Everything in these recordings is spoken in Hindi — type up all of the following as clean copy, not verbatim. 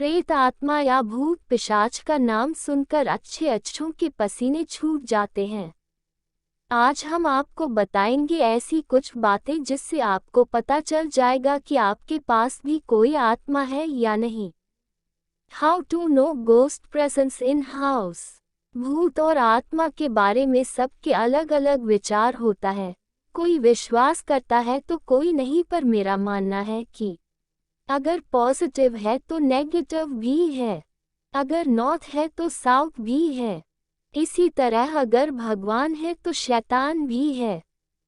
प्रेत आत्मा या भूत पिशाच का नाम सुनकर अच्छों के पसीने छूट जाते हैं। आज हम आपको बताएंगे ऐसी कुछ बातें जिससे आपको पता चल जाएगा कि आपके पास भी कोई आत्मा है या नहीं। How to know ghost presence in house. भूत और आत्मा के बारे में सबके अलग अलग विचार होता है। कोई विश्वास करता है तो कोई नहीं, पर मेरा मानना है कि अगर पॉजिटिव है तो नेगेटिव भी है, अगर नॉर्थ है तो साउथ भी है, इसी तरह अगर भगवान है तो शैतान भी है।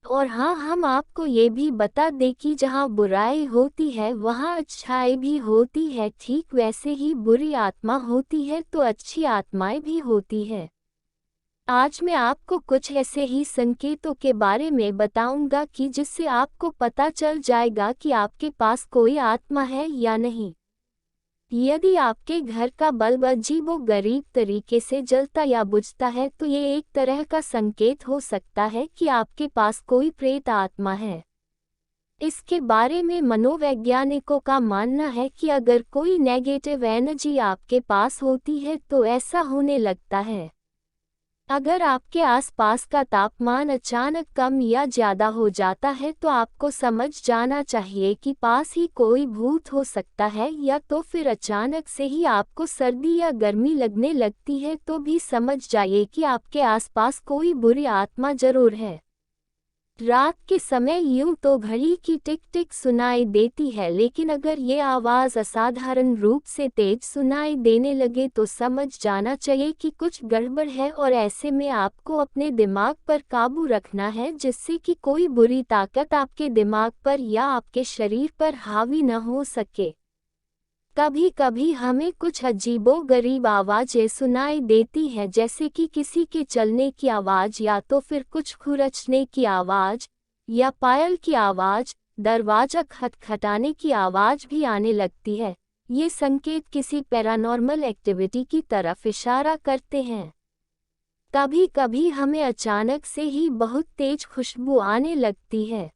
और हाँ, हम आपको ये भी बता दें कि जहाँ बुराई होती है वहाँ अच्छाई भी होती है, ठीक वैसे ही बुरी आत्मा होती है तो अच्छी आत्माएं भी होती है। आज मैं आपको कुछ ऐसे ही संकेतों के बारे में बताऊंगा कि जिससे आपको पता चल जाएगा कि आपके पास कोई आत्मा है या नहीं। यदि आपके घर का बल्ब अजीबोगरीब तरीके से जलता या बुझता है तो ये एक तरह का संकेत हो सकता है कि आपके पास कोई प्रेत आत्मा है। इसके बारे में मनोवैज्ञानिकों का मानना है कि अगर कोई नेगेटिव एनर्जी आपके पास होती है तो ऐसा होने लगता है। अगर आपके आसपास का तापमान अचानक कम या ज़्यादा हो जाता है तो आपको समझ जाना चाहिए कि पास ही कोई भूत हो सकता है, या तो फिर अचानक से ही आपको सर्दी या गर्मी लगने लगती है तो भी समझ जाइए कि आपके आसपास कोई बुरी आत्मा जरूर है। रात के समय यूं तो घड़ी की टिक टिक सुनाई देती है, लेकिन अगर ये आवाज़ असाधारण रूप से तेज सुनाई देने लगे तो समझ जाना चाहिए कि कुछ गड़बड़ है, और ऐसे में आपको अपने दिमाग पर काबू रखना है जिससे कि कोई बुरी ताकत आपके दिमाग पर या आपके शरीर पर हावी न हो सके। कभी कभी हमें कुछ अजीबोगरीब आवाज़ें सुनाई देती हैं, जैसे कि किसी के चलने की आवाज़, या तो फिर कुछ खुरचने की आवाज़ या पायल की आवाज़, दरवाज़ा खटखटाने की आवाज़ भी आने लगती है। ये संकेत किसी पैरानॉर्मल एक्टिविटी की तरफ इशारा करते हैं। कभी कभी हमें अचानक से ही बहुत तेज खुशबू आने लगती है।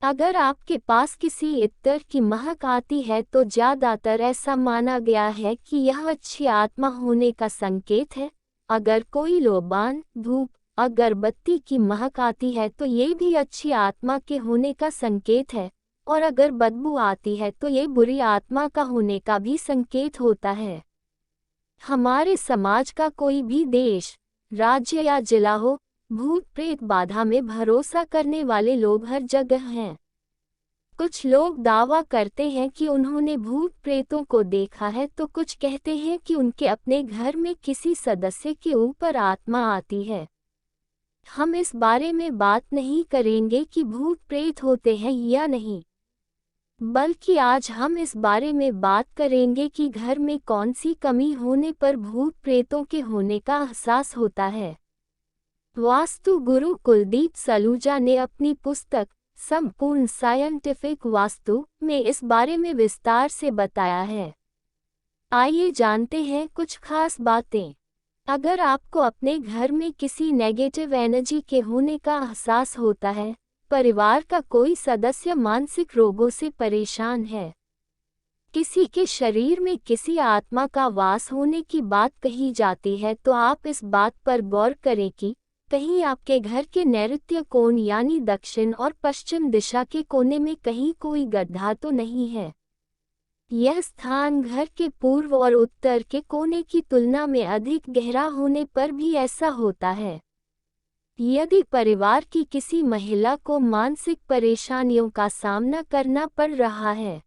अगर आपके पास किसी इत्र की महक आती है तो ज़्यादातर ऐसा माना गया है कि यह अच्छी आत्मा होने का संकेत है। अगर कोई लोबान, धूप, अगरबत्ती की महक आती है तो ये भी अच्छी आत्मा के होने का संकेत है, और अगर बदबू आती है तो ये बुरी आत्मा का होने का भी संकेत होता है। हमारे समाज का कोई भी देश, राज्य या जिला हो, भूत प्रेत बाधा में भरोसा करने वाले लोग हर जगह हैं। कुछ लोग दावा करते हैं कि उन्होंने भूत प्रेतों को देखा है, तो कुछ कहते हैं कि उनके अपने घर में किसी सदस्य के ऊपर आत्मा आती है। हम इस बारे में बात नहीं करेंगे कि भूत प्रेत होते हैं या नहीं, बल्कि आज हम इस बारे में बात करेंगे कि घर में कौन सी कमी होने पर भूत प्रेतों के होने का एहसास होता है। वास्तु गुरु कुलदीप सलूजा ने अपनी पुस्तक संपूर्ण साइंटिफिक वास्तु में इस बारे में विस्तार से बताया है। आइए जानते हैं कुछ खास बातें। अगर आपको अपने घर में किसी नेगेटिव एनर्जी के होने का एहसास होता है, परिवार का कोई सदस्य मानसिक रोगों से परेशान है, किसी के शरीर में किसी आत्मा का वास होने की बात कही जाती है, तो आप इस बात पर गौर करें कि कहीं आपके घर के नैऋत्य कोण यानी दक्षिण और पश्चिम दिशा के कोने में कहीं कोई गड्ढा तो नहीं है। यह स्थान घर के पूर्व और उत्तर के कोने की तुलना में अधिक गहरा होने पर भी ऐसा होता है। यदि परिवार की किसी महिला को मानसिक परेशानियों का सामना करना पड़ रहा है,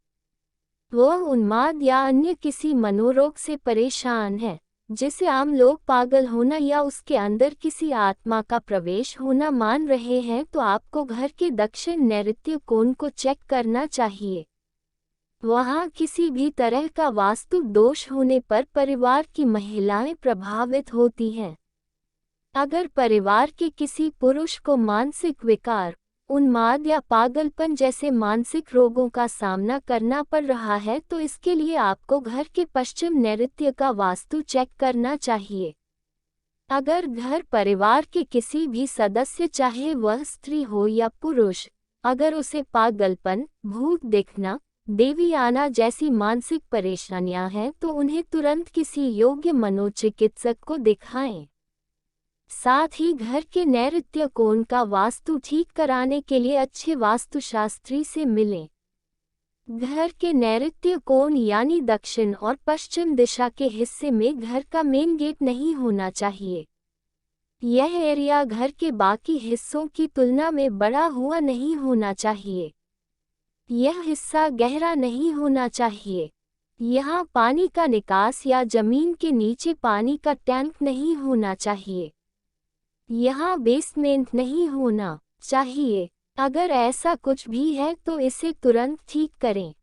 वह उन्माद या अन्य किसी मनोरोग से परेशान है, जिसे आम लोग पागल होना या उसके अंदर किसी आत्मा का प्रवेश होना मान रहे हैं, तो आपको घर के दक्षिण नैऋत्य कोण को चेक करना चाहिए। वहाँ किसी भी तरह का वास्तु दोष होने पर परिवार की महिलाएं प्रभावित होती हैं। अगर परिवार के किसी पुरुष को मानसिक विकार, उन्माद या पागलपन जैसे मानसिक रोगों का सामना करना पड़ रहा है, तो इसके लिए आपको घर के पश्चिम नैऋत्य का वास्तु चेक करना चाहिए। अगर घर परिवार के किसी भी सदस्य, चाहे वह स्त्री हो या पुरुष, अगर उसे पागलपन, भूत दिखना, देवी आना जैसी मानसिक परेशानियां हैं तो उन्हें तुरंत किसी योग्य मनोचिकित्सक को दिखाएं। साथ ही घर के नैऋत्य कोण का वास्तु ठीक कराने के लिए अच्छे वास्तुशास्त्री से मिलें। घर के नैऋत्य कोण यानी दक्षिण और पश्चिम दिशा के हिस्से में घर का मेन गेट नहीं होना चाहिए। यह एरिया घर के बाकी हिस्सों की तुलना में बड़ा हुआ नहीं होना चाहिए। यह हिस्सा गहरा नहीं होना चाहिए। यहाँ पानी का निकास या जमीन के नीचे पानी का टैंक नहीं होना चाहिए। यहाँ बेसमेंट नहीं होना चाहिए। अगर ऐसा कुछ भी है तो इसे तुरंत ठीक करें।